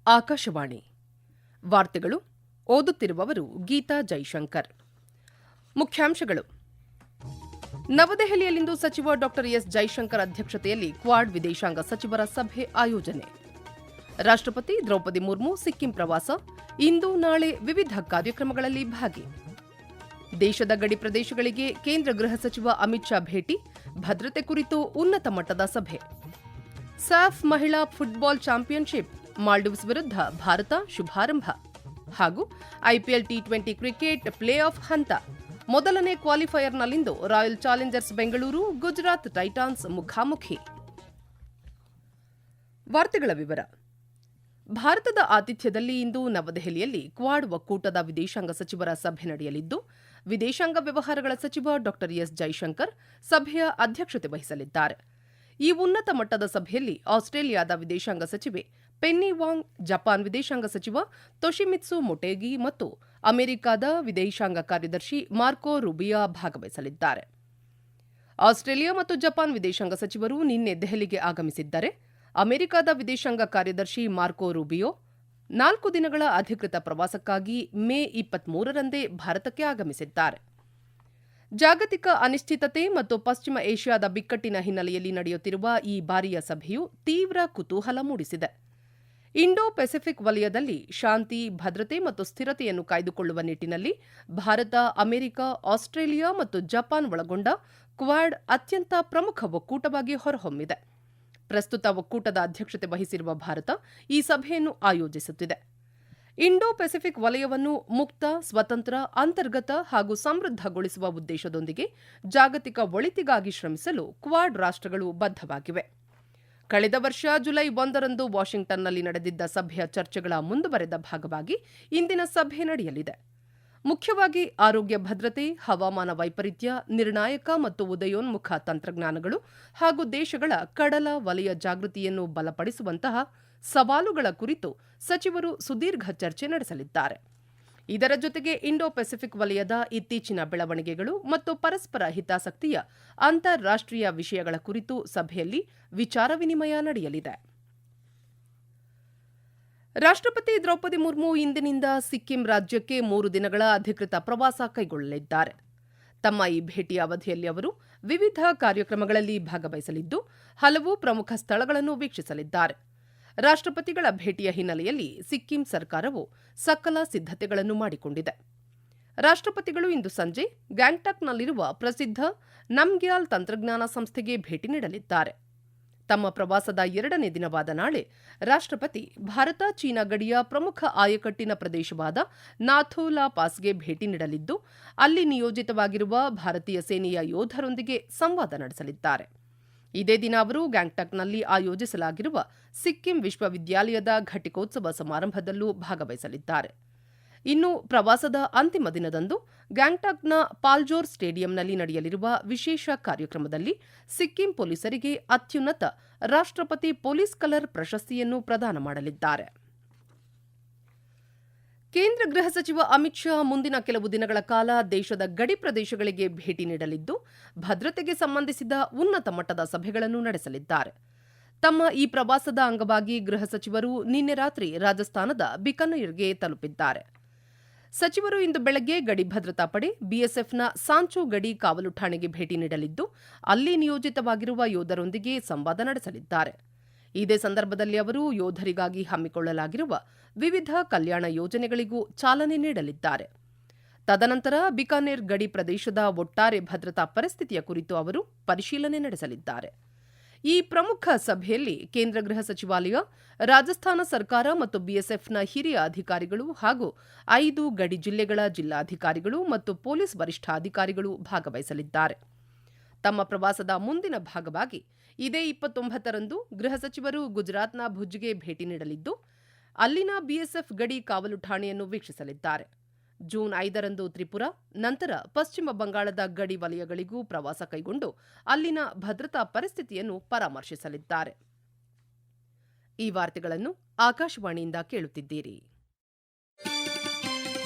ಆಕಾಶವಾಣಿ ವಾರ್ತೆಗಳು. ಓದುತ್ತಿರುವವರು ಗೀತಾ ಜೈಶಂಕರ್. ಮುಖ್ಯಾಂಶಗಳು. ನವದೆಹಲಿಯಲ್ಲಿಂದು ಸಚಿವ ಡಾ ಎಸ್ ಜೈಶಂಕರ್ ಅಧ್ಯಕ್ಷತೆಯಲ್ಲಿ ಕ್ವಾಡ್ ವಿದೇಶಾಂಗ ಸಚಿವರ ಸಭೆ ಆಯೋಜನೆ. ರಾಷ್ಟ್ರಪತಿ ದ್ರೌಪದಿ ಮುರ್ಮು ಸಿಕ್ಕಿಂ ಪ್ರವಾಸ, ಇಂದು ನಾಳೆ ವಿವಿಧ ಕಾರ್ಯಕ್ರಮಗಳಲ್ಲಿ ಭಾಗಿ. ದೇಶದ ಗಡಿ ಪ್ರದೇಶಗಳಿಗೆ ಕೇಂದ್ರ ಗೃಹ ಸಚಿವ ಅಮಿತ್ ಶಾ ಭೇಟಿ, ಭದ್ರತೆ ಕುರಿತು ಉನ್ನತ ಮಟ್ಟದ ಸಭೆ. ಸಾಫ್ ಮಹಿಳಾ ಫುಟ್ಬಾಲ್ ಚಾಂಪಿಯನ್ಶಿಪ್, ಮಾಲ್ಡೀವ್ಸ್ ವಿರುದ್ಧ ಭಾರತ ಶುಭಾರಂಭ. ಹಾಗೂ ಐಪಿಎಲ್ ಟಿ20 ಕ್ರಿಕೆಟ್ ಪ್ಲೇ ಆಫ್ ಹಂತ, ಮೊದಲನೇ ಕ್ವಾಲಿಫೈಯರ್ನಲ್ಲಿಂದು Royal Challengers Bengaluru Gujarat Titans ಮುಖಾಮುಖಿ. ವಾರ್ತೆಗಳ ವಿವರ. ಭಾರತದ ಆತಿಥ್ಯದಲ್ಲಿ ಇಂದು ನವದೆಹಲಿಯಲ್ಲಿ ಕ್ವಾಡ್ ಒಕ್ಕೂಟದ ವಿದೇಶಾಂಗ ಸಚಿವರ ಸಭೆ ನಡೆಯಲಿದ್ದು, ವಿದೇಶಾಂಗ ವ್ಯವಹಾರಗಳ ಸಚಿವ ಡಾ ಎಸ್ ಜೈಶಂಕರ್ ಸಭೆಯ ಅಧ್ಯಕ್ಷತೆ ವಹಿಸಲಿದ್ದಾರೆ. ಈ ಉನ್ನತ ಮಟ್ಟದ ಸಭೆಯಲ್ಲಿ ಆಸ್ಟ್ರೇಲಿಯಾದ ವಿದೇಶಾಂಗ ಸಚಿವೆ ಪೆನ್ನಿ ವಾಂಗ್, ಜಪಾನ್ ವಿದೇಶಾಂಗ ಸಚಿವ ತೊಶಿಮಿತ್ಸು ಮೊಟೇಗಿ ಮತ್ತು ಅಮೆರಿಕಾದ ವಿದೇಶಾಂಗ ಕಾರ್ಯದರ್ಶಿ ಮಾರ್ಕೊ ರೂಬಿಯಾ ಭಾಗವಹಿಸಲಿದ್ದಾರೆ. ಆಸ್ಟ್ರೇಲಿಯಾ ಮತ್ತು ಜಪಾನ್ ವಿದೇಶಾಂಗ ಸಚಿವರು ನಿನ್ನೆ ದೆಹಲಿಗೆ ಆಗಮಿಸಿದ್ದರೆ, ಅಮೆರಿಕಾದ ವಿದೇಶಾಂಗ ಕಾರ್ಯದರ್ಶಿ ಮಾರ್ಕೊ ರೂಬಿಯೋ 4 ದಿನಗಳ ಅಧಿಕೃತ ಪ್ರವಾಸಕ್ಕಾಗಿ ಮೇ 23ರಂದೇ ಭಾರತಕ್ಕೆ ಆಗಮಿಸಿದ್ದಾರೆ. ಜಾಗತಿಕ ಅನಿಶ್ಚಿತತೆ ಮತ್ತು ಪಶ್ಚಿಮ ಏಷ್ಯಾದ ಬಿಕ್ಕಟ್ಟಿನ ಹಿನ್ನೆಲೆಯಲ್ಲಿ ನಡೆಯುತ್ತಿರುವ ಈ ಬಾರಿಯ ಸಭೆಯು ತೀವ್ರ ಕುತೂಹಲ ಮೂಡಿಸಿದೆ. ಇಂಡೋ ಪೆಸಿಫಿಕ್ ವಲಯದಲ್ಲಿ ಶಾಂತಿ, ಭದ್ರತೆ ಮತ್ತು ಸ್ಥಿರತೆಯನ್ನು ಕಾಯ್ದುಕೊಳ್ಳುವ ನಿಟ್ಟಿನಲ್ಲಿ ಭಾರತ, ಅಮೆರಿಕ, ಆಸ್ಟ್ರೇಲಿಯಾ ಮತ್ತು ಜಪಾನ್ ಒಳಗೊಂಡ ಕ್ವಾಡ್ ಅತ್ಯಂತ ಪ್ರಮುಖ ಒಕ್ಕೂಟವಾಗಿ ಹೊರಹೊಮ್ಮಿದೆ. ಪ್ರಸ್ತುತ ಒಕ್ಕೂಟದ ಅಧ್ಯಕ್ಷತೆ ವಹಿಸಿರುವ ಭಾರತ ಈ ಸಭೆಯನ್ನು ಆಯೋಜಿಸುತ್ತಿದೆ. ಇಂಡೋ ಪೆಸಿಫಿಕ್ ವಲಯವನ್ನು ಮುಕ್ತ, ಸ್ವತಂತ್ರ, ಅಂತರ್ಗತ ಹಾಗೂ ಸಮೃದ್ಧಗೊಳಿಸುವ ಉದ್ದೇಶದೊಂದಿಗೆ ಜಾಗತಿಕ ಒಳಿತಿಗಾಗಿ ಶ್ರಮಿಸಲು ಕ್ವಾಡ್ ರಾಷ್ಟ್ರಗಳು ಬದ್ಧವಾಗಿವೆ. ಕಳೆದ ವರ್ಷ ಜುಲೈ 1ರಂದು ವಾಷಿಂಗ್ಟನ್ನಲ್ಲಿ ನಡೆದಿದ್ದ ಸಭೆಯ ಚರ್ಚೆಗಳ ಮುಂದುವರೆದ ಭಾಗವಾಗಿ ಇಂದಿನ ಸಭೆ ನಡೆಯಲಿದೆ. ಮುಖ್ಯವಾಗಿ ಆರೋಗ್ಯ ಭದ್ರತೆ, ಹವಾಮಾನ ವೈಪರೀತ್ಯ, ನಿರ್ಣಾಯಕ ಮತ್ತು ಉದಯೋನ್ಮುಖ ತಂತ್ರಜ್ಞಾನಗಳು ಹಾಗೂ ದೇಶಗಳ ಕಡಲ ವಲಯ ಜಾಗೃತಿಯನ್ನು ಬಲಪಡಿಸುವಂತಹ ಸವಾಲುಗಳ ಕುರಿತು ಸಚಿವರು ಸುದೀರ್ಘ ಚರ್ಚೆ ನಡೆಸಲಿದ್ದಾರೆ. ಇದರ ಜೊತೆಗೆ ಇಂಡೋ ಪೆಸಿಫಿಕ್ ವಲಯದ ಇತ್ತೀಚಿನ ಬೆಳವಣಿಗೆಗಳು ಮತ್ತು ಪರಸ್ಪರ ಹಿತಾಸಕ್ತಿಯ ಅಂತಾರಾಷ್ಟೀಯ ವಿಷಯಗಳ ಕುರಿತು ಸಭೆಯಲ್ಲಿ ವಿಚಾರ ವಿನಿಮಯ ನಡೆಯಲಿದೆ. ರಾಷ್ಟ್ರಪತಿ ದ್ರೌಪದಿ ಮುರ್ಮು ಇಂದಿನಿಂದ ಸಿಕ್ಕಿಂ ರಾಜ್ಯಕ್ಕೆ 3 ದಿನಗಳ ಅಧಿಕೃತ ಪ್ರವಾಸ ಕೈಗೊಳ್ಳಲಿದ್ದಾರೆ. ತಮ್ಮ ಈ ಭೇಟಿಯ ಅವಧಿಯಲ್ಲಿ ಅವರು ವಿವಿಧ ಕಾರ್ಯಕ್ರಮಗಳಲ್ಲಿ ಭಾಗವಹಿಸಲಿದ್ದು, ಹಲವು ಪ್ರಮುಖ ಸ್ಥಳಗಳನ್ನು ವೀಕ್ಷಿಸಲಿದ್ದಾರೆ. ರಾಷ್ಟ್ರಪತಿಗಳ ಭೇಟಿಯ ಹಿನ್ನೆಲೆಯಲ್ಲಿ ಸಿಕ್ಕಿಂ ಸರ್ಕಾರವು ಸಕಲ ಸಿದ್ಧತೆಗಳನ್ನು ಮಾಡಿಕೊಂಡಿದೆ. ರಾಷ್ಟ್ರಪತಿಗಳು ಇಂದು ಸಂಜೆ ಗ್ಯಾಂಗ್ಟಾಕ್ನಲ್ಲಿರುವ ಪ್ರಸಿದ್ಧ ನಮ್ಗ್ಯಾಲ್ ತಂತ್ರಜ್ಞಾನ ಸಂಸ್ಥೆಗೆ ಭೇಟಿ ನೀಡಲಿದ್ದಾರೆ. ತಮ್ಮ ಪ್ರವಾಸದ 2ನೇ ದಿನವಾದ ನಾಳೆ ರಾಷ್ಟ್ರಪತಿ ಭಾರತ ಚೀನಾ ಗಡಿಯ ಪ್ರಮುಖ ಆಯಕಟ್ಟಿನ ಪ್ರದೇಶವಾದ ನಾಥೂ ಲಾ ಪಾಸ್ಗೆ ಭೇಟಿ ನೀಡಲಿದ್ದು, ಅಲ್ಲಿ ನಿಯೋಜಿತವಾಗಿರುವ ಭಾರತೀಯ ಸೇನೆಯ ಯೋಧರೊಂದಿಗೆ ಸಂವಾದ ನಡೆಸಲಿದ್ದಾರೆ. ಇದೇ ದಿನ ಅವರು ಗ್ಯಾಂಗ್ಟಾಕ್ನಲ್ಲಿ ಆಯೋಜಿಸಲಾಗಿರುವ ಸಿಕ್ಕಿಂ ವಿಶ್ವವಿದ್ಯಾಲಯದ ಘಟಿಕೋತ್ಸವ ಸಮಾರಂಭದಲ್ಲೂ ಭಾಗವಹಿಸಲಿದ್ದಾರೆ. ಇನ್ನು ಪ್ರವಾಸದ ಅಂತಿಮ ದಿನದಂದು ಗ್ಯಾಂಗ್ಟಾಕ್ನ ಪಾಲ್ಜೋರ್ ಸ್ಟೇಡಿಯಂನಲ್ಲಿ ನಡೆಯಲಿರುವ ವಿಶೇಷ ಕಾರ್ಯಕ್ರಮದಲ್ಲಿ ಸಿಕ್ಕಿಂ ಪೊಲೀಸರಿಗೆ ಅತ್ಯುನ್ನತ ರಾಷ್ಟ್ರಪತಿ ಪೊಲೀಸ್ ಕಲರ್ ಪ್ರಶಸ್ತಿಯನ್ನು ಪ್ರದಾನ ಮಾಡಲಿದ್ದಾರೆ. ಕೇಂದ್ರ ಗೃಹ ಸಚಿವ ಅಮಿತ್ ಶಾ ಮುಂದಿನ ಕೆಲವು ದಿನಗಳ ಕಾಲ ದೇಶದ ಗಡಿ ಪ್ರದೇಶಗಳಿಗೆ ಭೇಟಿ ನೀಡಲಿದ್ದು, ಭದ್ರತೆಗೆ ಸಂಬಂಧಿಸಿದ ಉನ್ನತ ಮಟ್ಟದ ಸಭೆಗಳನ್ನು ನಡೆಸಲಿದ್ದಾರೆ. ತಮ್ಮ ಈ ಪ್ರವಾಸದ ಅಂಗವಾಗಿ ಗೃಹ ಸಚಿವರು ನಿನ್ನೆ ರಾತ್ರಿ ರಾಜಸ್ಥಾನದ ಬಿಕನೇರ್ಗೆ ತಲುಪಿದ್ದಾರೆ. ಸಚಿವರು ಇಂದು ಬೆಳಗ್ಗೆ ಗಡಿ ಭದ್ರತಾ ಪಡೆ ಬಿಎಸ್ಎಫ್ನ ಸಾಂಚೋ ಗಡಿ ಕಾವಲು ಠಾಣೆಗೆ ಭೇಟಿ ನೀಡಲಿದ್ದು, ಅಲ್ಲಿ ನಿಯೋಜಿತವಾಗಿರುವ ಯೋಧರೊಂದಿಗೆ ಸಂವಾದ ನಡೆಸಲಿದ್ದಾರೆ. ಇದೇ ಸಂದರ್ಭದಲ್ಲಿ ಅವರು ಯೋಧರಿಗಾಗಿ ಹಮ್ಮಿಕೊಳ್ಳಲಾಗಿರುವ ವಿವಿಧ ಕಲ್ಯಾಣ ಯೋಜನೆಗಳಿಗೂ ಚಾಲನೆ ನೀಡಲಿದ್ದಾರೆ. ತದನಂತರ ಬಿಕಾನೇರ್ ಗಡಿ ಪ್ರದೇಶದ ಒಟ್ಟಾರೆ ಭದ್ರತಾ ಪರಿಸ್ಥಿತಿಯ ಕುರಿತು ಅವರು ಪರಿಶೀಲನೆ ನಡೆಸಲಿದ್ದಾರೆ. ಈ ಪ್ರಮುಖ ಸಭೆಯಲ್ಲಿ ಕೇಂದ್ರ ಗೃಹ ಸಚಿವಾಲಯ, ರಾಜಸ್ಥಾನ ಸರ್ಕಾರ ಮತ್ತು ಬಿಎಸ್ಎಫ್ನ ಹಿರಿಯ ಅಧಿಕಾರಿಗಳು ಹಾಗೂ 5 ಗಡಿ ಜಿಲ್ಲೆಗಳ ಜಿಲ್ಲಾಧಿಕಾರಿಗಳು ಮತ್ತು ಪೊಲೀಸ್ ವರಿಷ್ಠಾಧಿಕಾರಿಗಳು ಭಾಗವಹಿಸಲಿದ್ದಾರೆ. ತಮ್ಮ ಪ್ರವಾಸದ ಮುಂದಿನ ಭಾಗವಾಗಿ ಇದೇ 29ರಂದು ಗೃಹ ಸಚಿವರು ಗುಜರಾತ್ನ ಭುಜ್ಗೆ ಭೇಟಿ ನೀಡಲಿದ್ದು, ಅಲ್ಲಿನ ಬಿಎಸ್ಎಫ್ ಗಡಿ ಕಾವಲು ಠಾಣೆಯನ್ನು ವೀಕ್ಷಿಸಲಿದ್ದಾರೆ. ಜೂನ್ 5ರಂದು ತ್ರಿಪುರಾ, ನಂತರ ಪಶ್ಚಿಮ ಬಂಗಾಳದ ಗಡಿ ವಲಯಗಳಿಗೂ ಪ್ರವಾಸ ಕೈಗೊಂಡು ಅಲ್ಲಿನ ಭದ್ರತಾ ಪರಿಸ್ಥಿತಿಯನ್ನು ಪರಾಮರ್ಶಿಸಲಿದ್ದಾರೆ. ಈ ವಾರ್ತೆಗಳನ್ನು ಆಕಾಶವಾಣಿಯಿಂದ ಕೇಳುತ್ತಿದ್ದೀರಿ.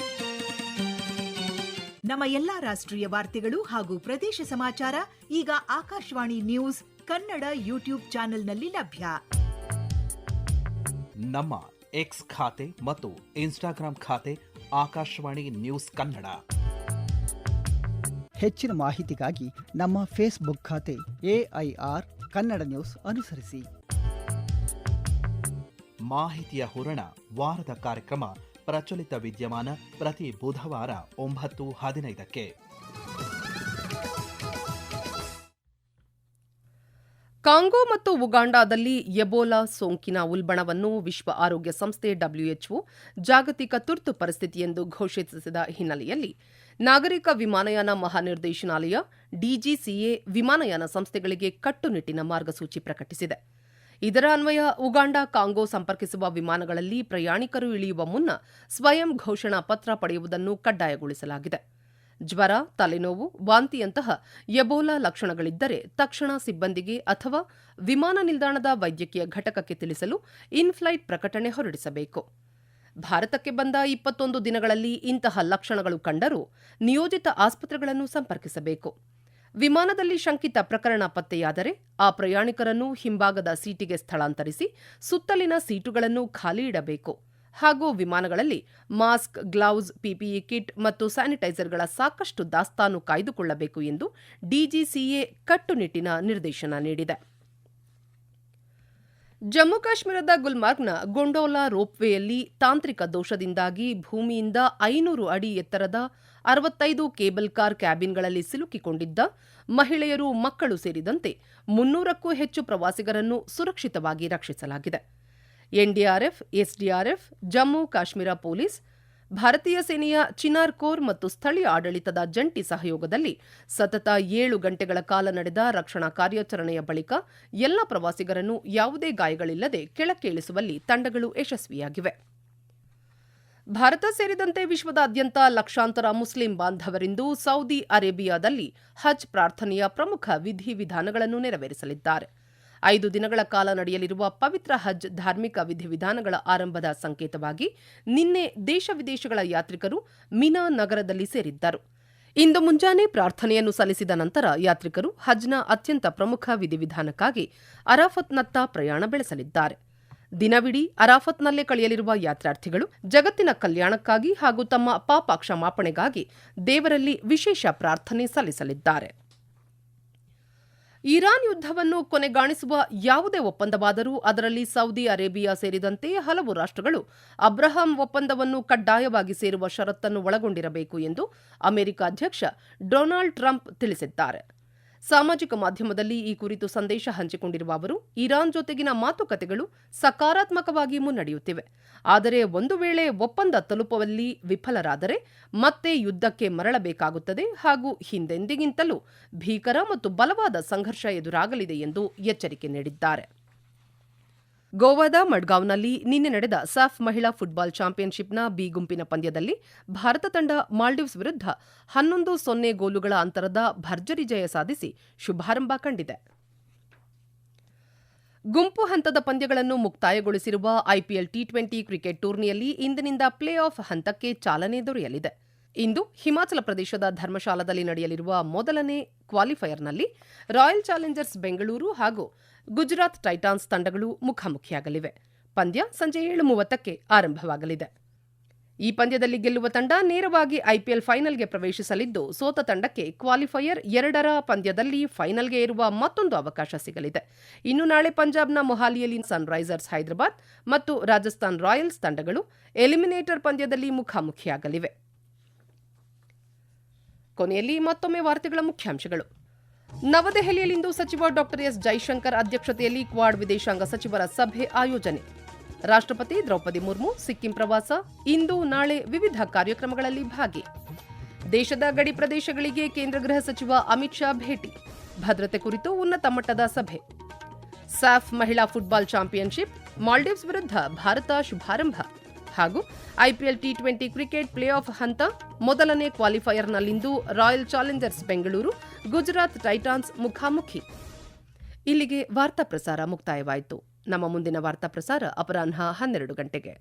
ನಮ್ಮ ಎಲ್ಲಾ ರಾಷ್ಟ್ರೀಯ ವಾರ್ತೆಗಳು ಹಾಗೂ ಪ್ರದೇಶ ಸಮಾಚಾರ ಈಗ ಆಕಾಶವಾಣಿ ನ್ಯೂಸ್ ಕನ್ನಡ ಯೂಟ್ಯೂಬ್ ಚಾನೆಲ್ನಲ್ಲಿ ಲಭ್ಯ. ನಮ್ಮ ಎಕ್ಸ್ ಖಾತೆ ಮತ್ತು ಇನ್ಸ್ಟಾಗ್ರಾಂ ಖಾತೆ ಆಕಾಶವಾಣಿ ನ್ಯೂಸ್ ಕನ್ನಡ. ಹೆಚ್ಚಿನ ಮಾಹಿತಿಗಾಗಿ ನಮ್ಮ ಫೇಸ್ಬುಕ್ ಖಾತೆ AIR ಕನ್ನಡ ನ್ಯೂಸ್ ಅನುಸರಿಸಿ. ಮಾಹಿತಿಯ ಹೂರಣ ವಾರದ ಕಾರ್ಯಕ್ರಮ ಪ್ರಚಲಿತ ವಿದ್ಯಮಾನ ಪ್ರತಿ ಬುಧವಾರ 9:15. ಕಾಂಗೋ ಮತ್ತು ಉಗಾಂಡಾದಲ್ಲಿ ಎಬೋಲಾ ಸೋಂಕಿನ ಉಲ್ಬಣವನ್ನು ವಿಶ್ವ ಆರೋಗ್ಯ ಸಂಸ್ಥೆ WHO ಜಾಗತಿಕ ತುರ್ತು ಪರಿಸ್ಥಿತಿ ಎಂದು ಘೋಷಿಸಿದ ಹಿನ್ನೆಲೆಯಲ್ಲಿ ನಾಗರಿಕ ವಿಮಾನಯಾನ ಮಹಾನಿರ್ದೇಶನಾಲಯ DGCA ವಿಮಾನಯಾನ ಸಂಸ್ಥೆಗಳಿಗೆ ಕಟ್ಟುನಿಟ್ಟಿನ ಮಾರ್ಗಸೂಚಿ ಪ್ರಕಟಿಸಿದೆ. ಇದರ ಅನ್ವಯ ಉಗಾಂಡ ಕಾಂಗೋ ಸಂಪರ್ಕಿಸುವ ವಿಮಾನಗಳಲ್ಲಿ ಪ್ರಯಾಣಿಕರು ಇಳಿಯುವ ಮುನ್ನ ಸ್ವಯಂ ಘೋಷಣಾ ಪತ್ರ ಪಡೆಯುವುದನ್ನು ಕಡ್ಡಾಯಗೊಳಿಸಲಾಗಿದೆ. ಜ್ವರ, ತಲೆನೋವು, ವಾಂತಿಯಂತಹ ಎಬೋಲಾ ಲಕ್ಷಣಗಳಿದ್ದರೆ ತಕ್ಷಣ ಸಿಬ್ಬಂದಿಗೆ ಅಥವಾ ವಿಮಾನ ನಿಲ್ದಾಣದ ವೈದ್ಯಕೀಯ ಘಟಕಕ್ಕೆ ತಿಳಿಸಲು ಇನ್ಫ್ಲೈಟ್ ಪ್ರಕಟಣೆ ಹೊರಡಿಸಬೇಕು. ಭಾರತಕ್ಕೆ ಬಂದ 21 ದಿನಗಳಲ್ಲಿ ಇಂತಹ ಲಕ್ಷಣಗಳು ಕಂಡರೂ ನಿಯೋಜಿತ ಆಸ್ಪತ್ರೆಗಳನ್ನು ಸಂಪರ್ಕಿಸಬೇಕು. ವಿಮಾನದಲ್ಲಿ ಶಂಕಿತ ಪ್ರಕರಣ ಪತ್ತೆಯಾದರೆ ಆ ಪ್ರಯಾಣಿಕರನ್ನು ಹಿಂಭಾಗದ ಸೀಟಿಗೆ ಸ್ಥಳಾಂತರಿಸಿ ಸುತ್ತಲಿನ ಸೀಟುಗಳನ್ನು ಖಾಲಿ ಇಡಬೇಕು ಹಾಗೂ ವಿಮಾನಗಳಲ್ಲಿ ಮಾಸ್ಕ್, ಗ್ಲೌಸ್, PPE ಕಿಟ್ ಮತ್ತು ಸ್ಯಾನಿಟೈಸರ್ಗಳ ಸಾಕಷ್ಟು ದಾಸ್ತಾನು ಕಾಯ್ದುಕೊಳ್ಳಬೇಕು ಎಂದು DGCA ಕಟ್ಟುನಿಟ್ಟಿನ ನಿರ್ದೇಶನ ನೀಡಿದೆ. ಜಮ್ಮು ಕಾಶ್ಮೀರದ ಗುಲ್ಮಾರ್ಗ್ನ ಗೊಂಡೋಲಾ ರೋಪ್ವೇಯಲ್ಲಿ ತಾಂತ್ರಿಕ ದೋಷದಿಂದಾಗಿ ಭೂಮಿಯಿಂದ 500 ಅಡಿ ಎತ್ತರದ 65 ಕೇಬಲ್ ಕಾರ್ ಕ್ಯಾಬಿನ್ಗಳಲ್ಲಿ ಸಿಲುಕಿಕೊಂಡಿದ್ದ ಮಹಿಳೆಯರು, ಮಕ್ಕಳು ಸೇರಿದಂತೆ 300ಕ್ಕೂ ಹೆಚ್ಚು ಪ್ರವಾಸಿಗರನ್ನು ಸುರಕ್ಷಿತವಾಗಿ ರಕ್ಷಿಸಲಾಗಿದೆ. NDRF, SDRF, Jammu Kashmir police, ಭಾರತೀಯ ಸೇನೆಯ ಚಿನಾರ್ ಕೋರ್ ಮತ್ತು ಸ್ಥಳೀಯ ಆಡಳಿತದ ಜಂಟಿ ಸಹಯೋಗದಲ್ಲಿ ಸತತ 7 ಗಂಟೆಗಳ ಕಾಲ ನಡೆದ ರಕ್ಷಣಾ ಕಾರ್ಯಾಚರಣೆಯ ಬಳಿಕ ಎಲ್ಲ ಪ್ರವಾಸಿಗರನ್ನು ಯಾವುದೇ ಗಾಯಗಳಿಲ್ಲದೆ ಕೆಳಕ್ಕೆ ಇಳಿಸುವಲ್ಲಿ ತಂಡಗಳು ಯಶಸ್ವಿಯಾಗಿವೆ. ಭಾರತ ಸೇರಿದಂತೆ ವಿಶ್ವದಾದ್ಯಂತ ಲಕ್ಷಾಂತರ ಮುಸ್ಲಿಂ ಬಾಂಧವರಿಂದು ಸೌದಿ ಅರೇಬಿಯಾದಲ್ಲಿ ಹಜ್ ಪ್ರಾರ್ಥನೆಯ ಪ್ರಮುಖ ವಿಧಿವಿಧಾನಗಳನ್ನು ನೆರವೇರಿಸಲಿದ್ದಾರೆ. 5 ದಿನಗಳ ಕಾಲ ನಡೆಯಲಿರುವ ಪವಿತ್ರ ಹಜ್ ಧಾರ್ಮಿಕ ವಿಧಿವಿಧಾನಗಳ ಆರಂಭದ ಸಂಕೇತವಾಗಿ ನಿನ್ನೆ ದೇಶ ವಿದೇಶಗಳ ಯಾತ್ರಿಕರು ಮಿನಾ ನಗರದಲ್ಲಿ ಸೇರಿದ್ದರು. ಇಂದು ಮುಂಜಾನೆ ಪ್ರಾರ್ಥನೆಯನ್ನು ಸಲ್ಲಿಸಿದ ನಂತರ ಯಾತ್ರಿಕರು ಹಜ್ನ ಅತ್ಯಂತ ಪ್ರಮುಖ ವಿಧಿವಿಧಾನಕ್ಕಾಗಿ ಅರಾಫತ್ನತ್ತ ಪ್ರಯಾಣ ಬೆಳೆಸಲಿದ್ದಾರೆ. ದಿನವಿಡೀ ಅರಾಫತ್ನಲ್ಲೇ ಕಳೆಯಲಿರುವ ಯಾತ್ರಾರ್ಥಿಗಳು ಜಗತ್ತಿನ ಕಲ್ಯಾಣಕ್ಕಾಗಿ ಹಾಗೂ ತಮ್ಮ ಪಾಪ ಕ್ಷಮಾಪಣೆಗಾಗಿ ದೇವರಲ್ಲಿ ವಿಶೇಷ ಪ್ರಾರ್ಥನೆ ಸಲ್ಲಿಸಲಿದ್ದಾರೆ. ಇರಾನ್ ಯುದ್ಧವನ್ನು ಕೊನೆಗಾಣಿಸುವ ಯಾವುದೇ ಒಪ್ಪಂದವಾದರೂ ಅದರಲ್ಲಿ ಸೌದಿ ಅರೇಬಿಯಾ ಸೇರಿದಂತೆ ಹಲವು ರಾಷ್ಟ್ರಗಳು ಅಬ್ರಹಾಂ ಒಪ್ಪಂದವನ್ನು ಕಡ್ಡಾಯವಾಗಿ ಸೇರುವ ಷರತ್ತನ್ನು ಒಳಗೊಂಡಿರಬೇಕು ಎಂದು ಅಮೆರಿಕ ಅಧ್ಯಕ್ಷ ಡೊನಾಲ್ಡ್ ಟ್ರಂಪ್ ತಿಳಿಸಿದ್ದಾರೆ. ಸಾಮಾಜಿಕ ಮಾಧ್ಯಮದಲ್ಲಿ ಈ ಕುರಿತು ಸಂದೇಶ ಹಂಚಿಕೊಂಡಿರುವ ಅವರು, ಇರಾನ್ ಜೊತೆಗಿನ ಮಾತುಕತೆಗಳು ಸಕಾರಾತ್ಮಕವಾಗಿ ಮುನ್ನಡೆಯುತ್ತಿವೆ. ಆದರೆ ಒಂದು ವೇಳೆ ಒಪ್ಪಂದ ತಲುಪುವಲ್ಲಿ ವಿಫಲರಾದರೆ ಮತ್ತೆ ಯುದ್ಧಕ್ಕೆ ಮರಳಬೇಕಾಗುತ್ತದೆ ಹಾಗೂ ಹಿಂದೆಂದಿಗಿಂತಲೂ ಭೀಕರ ಮತ್ತು ಬಲವಾದ ಸಂಘರ್ಷ ಎದುರಾಗಲಿದೆ ಎಂದು ಎಚ್ಚರಿಕೆ ನೀಡಿದ್ದಾರೆ. ಗೋವಾದ ಮಡ್ಗಾವ್ನಲ್ಲಿ ನಿನ್ನೆ ನಡೆದ ಸಾಫ್ ಮಹಿಳಾ ಫುಟ್ಬಾಲ್ ಚಾಂಪಿಯನ್ಶಿಪ್ನ ಬಿ ಗುಂಪಿನ ಪಂದ್ಯದಲ್ಲಿ ಭಾರತ ತಂಡ ಮಾಲ್ಡೀವ್ಸ್ ವಿರುದ್ಧ 11-0 ಗೋಲುಗಳ ಅಂತರದ ಭರ್ಜರಿ ಜಯ ಸಾಧಿಸಿ ಶುಭಾರಂಭ ಕಂಡಿದೆ. ಗುಂಪು ಹಂತದ ಪಂದ್ಯಗಳನ್ನು ಮುಕ್ತಾಯಗೊಳಿಸಿರುವ IPL T20 ಕ್ರಿಕೆಟ್ ಟೂರ್ನಿಯಲ್ಲಿ ಇಂದಿನಿಂದ ಪ್ಲೇ ಆಫ್ ಹಂತಕ್ಕೆ ಚಾಲನೆ ದೊರೆಯಲಿದೆ. ಇಂದು ಹಿಮಾಚಲ ಪ್ರದೇಶದ ಧರ್ಮಶಾಲಾದಲ್ಲಿ ನಡೆಯಲಿರುವ ಮೊದಲನೇ ಕ್ವಾಲಿಫೈಯರ್ನಲ್ಲಿ ರಾಯಲ್ ಚಾಲೆಂಜರ್ಸ್ ಬೆಂಗಳೂರು ಹಾಗೂ ಗುಜರಾತ್ ಟೈಟಾನ್ಸ್ ತಂಡಗಳು ಮುಖಾಮುಖಿಯಾಗಲಿವೆ. ಪಂದ್ಯ ಸಂಜೆ 7:30ಕ್ಕೆ ಆರಂಭವಾಗಲಿದೆ. ಈ ಪಂದ್ಯದಲ್ಲಿ ಗೆಲ್ಲುವ ತಂಡ ನೇರವಾಗಿ IPL ಫೈನಲ್ಗೆ ಪ್ರವೇಶಿಸಲಿದ್ದು, ಸೋತ ತಂಡಕ್ಕೆ ಕ್ವಾಲಿಫೈಯರ್ 2ರ ಪಂದ್ಯದಲ್ಲಿ ಫೈನಲ್ಗೆ ಏರುವ ಮತ್ತೊಂದು ಅವಕಾಶ ಸಿಗಲಿದೆ. ಇನ್ನು ನಾಳೆ ಪಂಜಾಬ್ನ ಮೊಹಾಲಿಯಲ್ಲಿ ಸನ್ರೈಸರ್ಸ್ ಹೈದರಾಬಾದ್ ಮತ್ತು ರಾಜಸ್ಥಾನ್ ರಾಯಲ್ಸ್ ತಂಡಗಳು ಎಲಿಮಿನೇಟರ್ ಪಂದ್ಯದಲ್ಲಿ ಮುಖಾಮುಖಿಯಾಗಲಿವೆ. ಕೊನೆಯಲ್ಲಿ ಮತ್ತೊಮ್ಮೆ ವಾರ್ತೆಗಳ ಮುಖ್ಯಾಂಶಗಳು. ನವದೆಹಲಿಯಲ್ಲಿಂದು ಸಚಿವ ಡಾ ಎಸ್ ಜೈಶಂಕರ್ ಅಧ್ಯಕ್ಷತೆಯಲ್ಲಿ ಕ್ವಾಡ್ ವಿದೇಶಾಂಗ ಸಚಿವರ ಸಭೆ ಆಯೋಜನೆ. ರಾಷ್ಟ್ರಪತಿ ದ್ರೌಪದಿ ಮುರ್ಮು ಸಿಕ್ಕಿಂ ಪ್ರವಾಸ, ಇಂದು ನಾಳೆ ವಿವಿಧ ಕಾರ್ಯಕ್ರಮಗಳಲ್ಲಿ ಭಾಗಿ. ದೇಶದ ಗಡಿ ಪ್ರದೇಶಗಳಿಗೆ ಕೇಂದ್ರ ಗೃಹ ಸಚಿವ ಅಮಿತ್ ಶಾ ಭೇಟಿ, ಭದ್ರತೆ ಕುರಿತು ಉನ್ನತ ಮಟ್ಟದ ಸಭೆ. ಸಾಫ್ ಮಹಿಳಾ ಫುಟ್ಬಾಲ್ ಚಾಂಪಿಯನ್ಶಿಪ್, ಮಾಲ್ಡೀವ್ಸ್ ವಿರುದ್ಧ ಭಾರತ ಶುಭಾರಂಭ ಹಾಗೂ IPL T20 cricket play off ಹಂತ ಮೊದಲನೇ ಕ್ವಾಲಿಫೈಯರ್ನಲ್ಲಿಂದು Royal Challengers Bengaluru Gujarat Titans ಮುಖಾಮುಖಿ. ಇಲ್ಲಿಗೆ ವಾರ್ತಾ ಪ್ರಸಾರ ಮುಕ್ತಾಯವಾಯಿತು. ನಮ್ಮ ಮುಂದಿನ ವಾರ್ತಾ ಪ್ರಸಾರ ಅಪರಾಹ್ನ 12 ಗಂಟೆಗೆ.